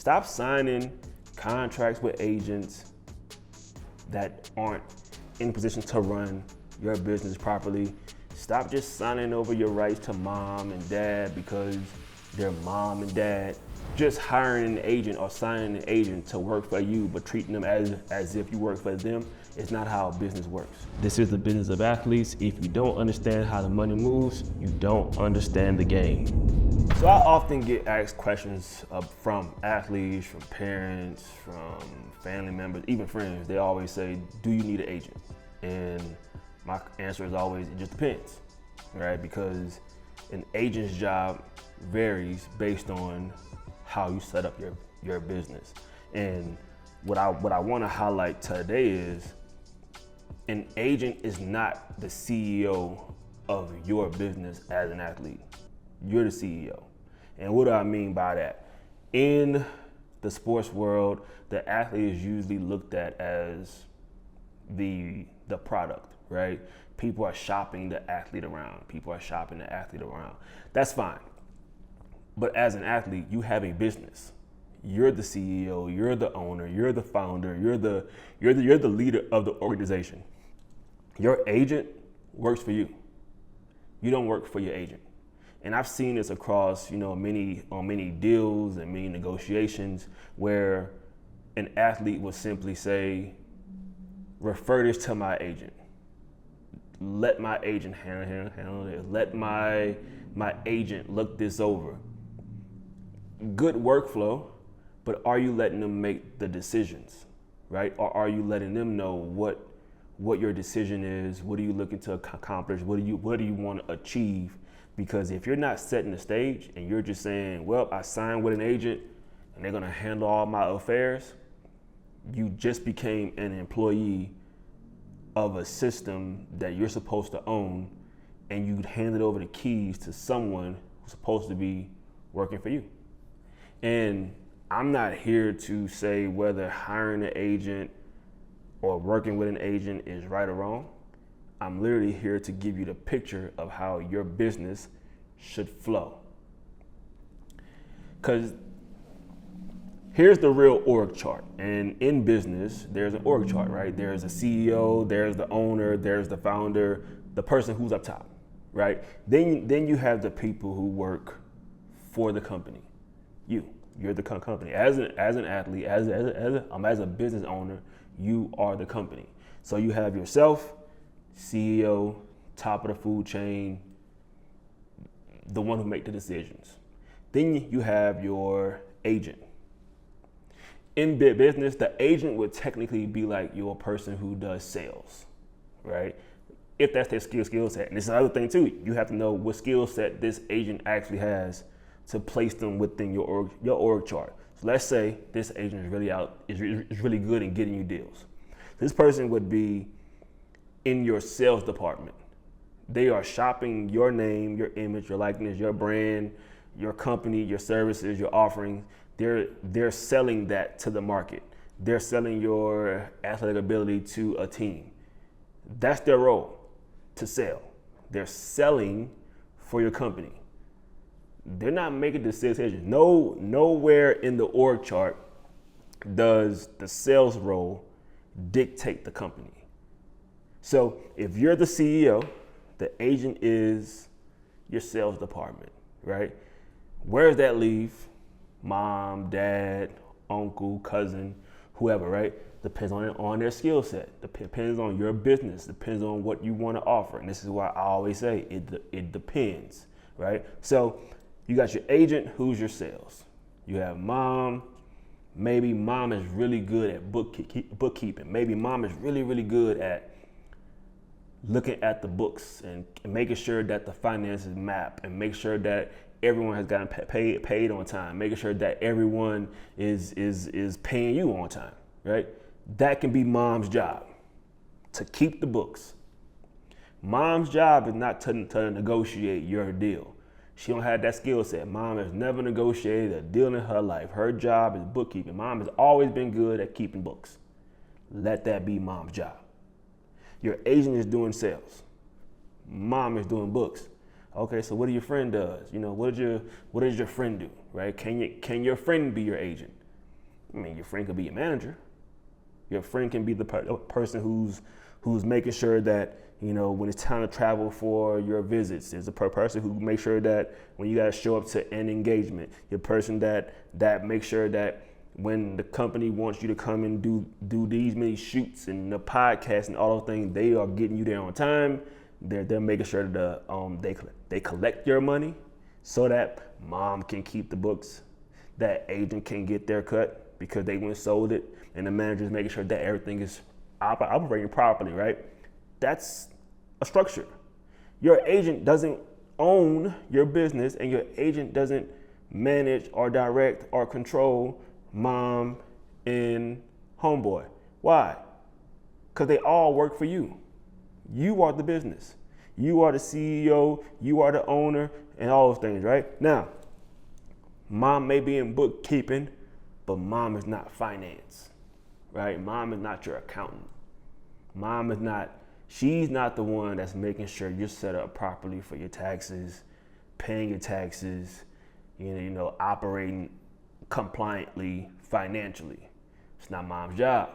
Stop signing contracts with agents that aren't in a position to run your business properly. Stop just signing over your rights to mom and dad because they're mom and dad. Just hiring an agent or signing an agent to work for you, but treating them as if you work for them is not how business works. This is the business of athletes. If you don't understand how the money moves, you don't understand the game. So I often get asked questions from athletes, from parents, from family members, even friends. They always say, do you need an agent? And my answer is always, it just depends, right? Because an agent's job varies based on how you set up your business. And what I want to highlight today is an agent is not the CEO of your business as an athlete. You're the CEO. And what do I mean by that? In the sports world, the athlete is usually looked at as the product, right? People are shopping the athlete around. That's fine. But as an athlete, you have a business. You're the CEO, you're the owner, you're the founder, you're the leader of the organization. Your agent works for you. You don't work for your agent. And I've seen this across, many deals and many negotiations where an athlete will simply say, refer this to my agent. Let my agent handle it. Let my agent look this over. Good workflow, but are you letting them make the decisions, right? Or are you letting them know what your decision is? What are you looking to accomplish? What do you want to achieve? Because if you're not setting the stage and you're just saying, well, I signed with an agent and they're going to handle all my affairs, you just became an employee of a system that you're supposed to own, and you handed over the keys to someone who's supposed to be working for you. And I'm not here to say whether hiring an agent or working with an agent is right or wrong. I'm literally here to give you the picture of how your business should flow. Because here's the real org chart. And in business, there's an org chart, right? There's a CEO, there's the owner, there's the founder, the person who's up top, right? Then you have the people who work for the company. You're the company. As an athlete, as a business owner, you are the company. So you have yourself, CEO, top of the food chain, the one who make the decisions. Then you have your agent. In business, the agent would technically be like your person who does sales, right? If that's their skill set. And this is another thing too. You have to know what skill set this agent actually has to place them within your org chart. So let's say this agent is really good in getting you deals. This person would be in your sales department. They are shopping your name, your image, your likeness, your brand, your company, your services, your offerings. They're selling that to the market. They're selling your athletic ability to a team. That's their role, to sell. They're selling for your company. They're not making decisions. Nowhere in the org chart does the sales role dictate the company. So if you're the CEO, the agent is your sales department, right? Where does that leave mom, dad, uncle, cousin, whoever, right? Depends on their skill set. Depends on your business. Depends on what you want to offer. And this is why I always say it depends, right? So you got your agent, who's your sales. You have mom. Maybe mom is really good at bookkeeping. Maybe mom is really, really good at looking at the books and making sure that the finances map and make sure that everyone has gotten paid on time, making sure that everyone is paying you on time, right? That can be mom's job, to keep the books. Mom's job is not to negotiate your deal. She don't have that skill set. Mom has never negotiated a deal in her life. Her job is bookkeeping. Mom has always been good at keeping books. Let that be mom's job. Your agent is doing sales. Mom is doing books. Okay, so what do your friend does? What does your friend do, right? Can your friend be your agent? I mean, your friend could be your manager. Your friend can be the person who's making sure that, you know, when it's time to travel for your visits, there's a person who makes sure that when you guys show up to an engagement, your person that makes sure that when the company wants you to come and do these many shoots and the podcast and all those things, they are getting you there on time. They're making sure that they collect your money so that mom can keep the books, that agent can get their cut because they went and sold it, and the manager is making sure that everything is operating properly, right? That's a structure. Your agent doesn't own your business, and your agent doesn't manage or direct or control mom and homeboy. Why? Because they all work for you. You are the business. You are the CEO, you are the owner, and all those things, right? Now, mom may be in bookkeeping, but mom is not finance, right? Mom is not your accountant. She's not the one that's making sure you're set up properly for your taxes, paying your taxes, operating compliantly financially. It's not mom's job.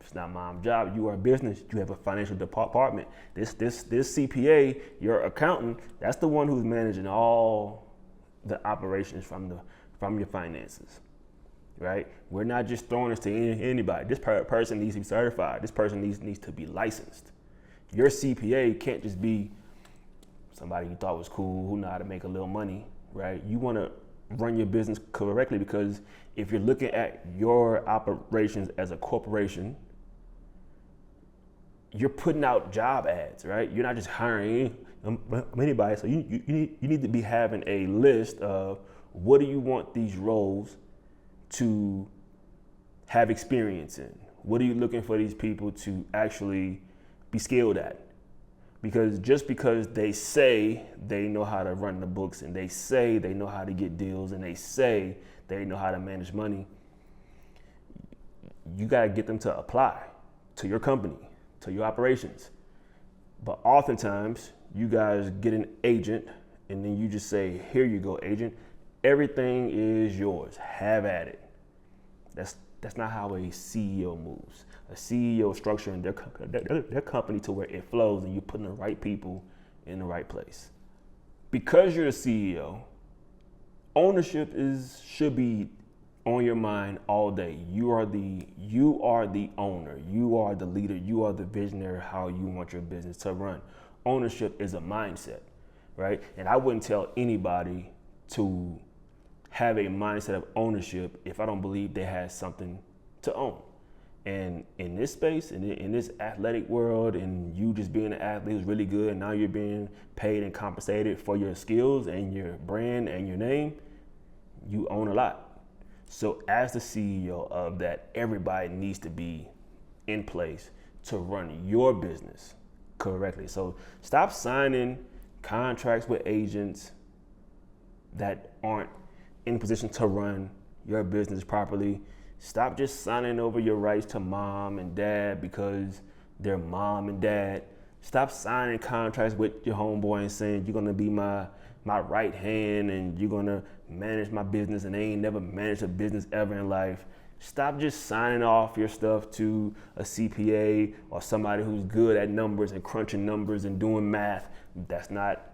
It's not mom's job. You are a business. You have a financial department. This CPA, your accountant, that's the one who's managing all the operations from your finances, right? We're not just throwing this to anybody. This person needs to be certified. This person needs to be licensed. Your CPA can't just be somebody you thought was cool, who know how to make a little money, right? You want to run your business correctly, because if you're looking at your operations as a corporation, you're putting out job ads, right? You're not just hiring anybody. So you need to be having a list of what do you want these roles to have experience in? What are you looking for these people to actually be skilled at? Because just because they say they know how to run the books, and they say they know how to get deals, and they say they know how to manage money, you got to get them to apply to your company, to your operations. But oftentimes you guys get an agent and then you just say, here you go, agent. Everything is yours. Have at it. That's not how a CEO moves. A CEO structuring their company to where it flows, and you're putting the right people in the right place. Because you're the CEO, ownership should be on your mind all day. You are the owner. You are the leader. You are the visionary, how you want your business to run. Ownership is a mindset, right? And I wouldn't tell anybody to have a mindset of ownership if I don't believe they have something to own. And in this space, in this athletic world, and you just being an athlete who's really good, and now you're being paid and compensated for your skills and your brand and your name, you own a lot. So as the CEO of that, everybody needs to be in place to run your business correctly. So stop signing contracts with agents that aren't in position to run your business properly. Stop just signing over your rights to mom and dad because they're mom and dad. Stop signing contracts with your homeboy and saying you're gonna be my right hand and you're gonna manage my business, and they ain't never managed a business ever in life. Stop just signing off your stuff to a CPA or somebody who's good at numbers and crunching numbers and doing math. That's not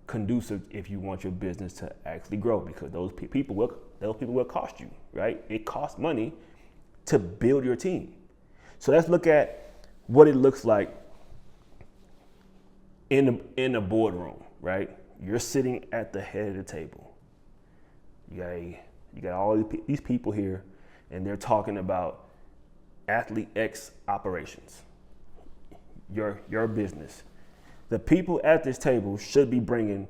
conducive if you want your business to actually grow, because those people will cost you, right? It costs money to build your team. So let's look at what it looks like in a boardroom, right? You're sitting at the head of the table. You got all these people here, and they're talking about Athlete X operations, your business. The people at this table should be bringing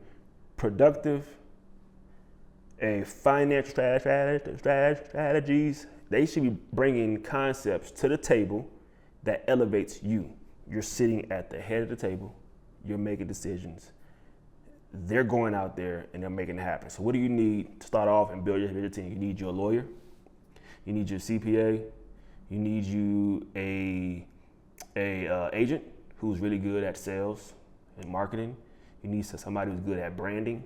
productive, financial strategies. They should be bringing concepts to the table that elevates you. You're sitting at the head of the table. You're making decisions. They're going out there and they're making it happen. So what do you need to start off and build your team? You need your lawyer. You need your CPA. You need you a agent who's really good at sales and marketing. You need somebody who's good at branding.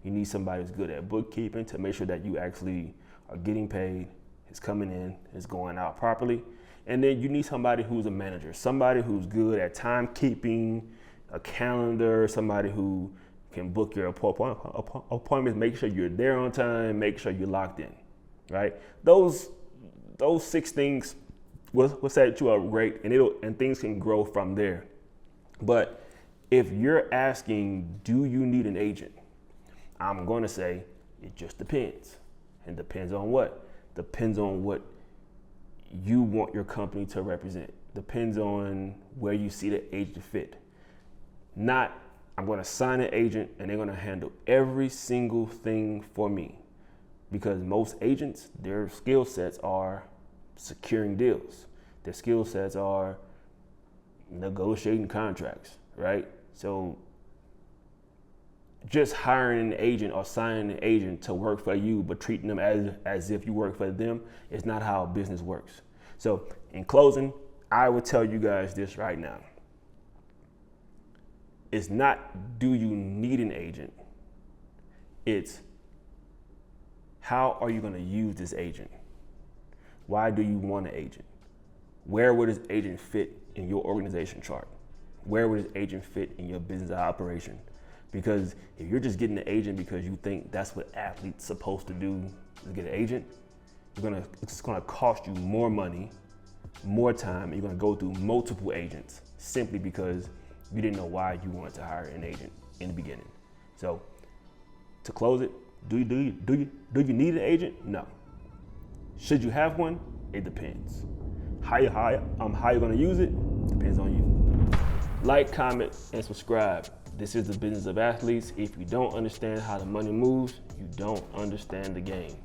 You need somebody who's good at bookkeeping to make sure that you actually are getting paid, is coming in, is going out properly. And then you need somebody who's a manager, somebody who's good at timekeeping, a calendar, somebody who can book your appointments, make sure you're there on time, make sure you're locked in, right? Those 6 things will set you up great, and things can grow from there. But if you're asking, do you need an agent? I'm going to say it just depends. And depends on what? Depends on what you want your company to represent. Depends on where you see the agent fit. Not, I'm going to sign an agent and they're going to handle every single thing for me. Because most agents, their skill sets are securing deals. Their skill sets are negotiating contracts, right? So just hiring an agent or signing an agent to work for you, but treating them as if you work for them, is not how business works. So in closing, I would tell you guys this right now. It's not, do you need an agent? It's, how are you going to use this agent? Why do you want an agent? Where would this agent fit in your organization chart? Where would this agent fit in your business operation? Because if you're just getting an agent because you think that's what athletes supposed to do, to get an agent, it's going to cost you more money, more time, and you're going to go through multiple agents simply because you didn't know why you wanted to hire an agent in the beginning. So to close it, do you need an agent? No. Should you have one? It depends. How you're going to use it depends on you. Like, comment, and subscribe. This is the business of athletes. If you don't understand how the money moves, you don't understand the game.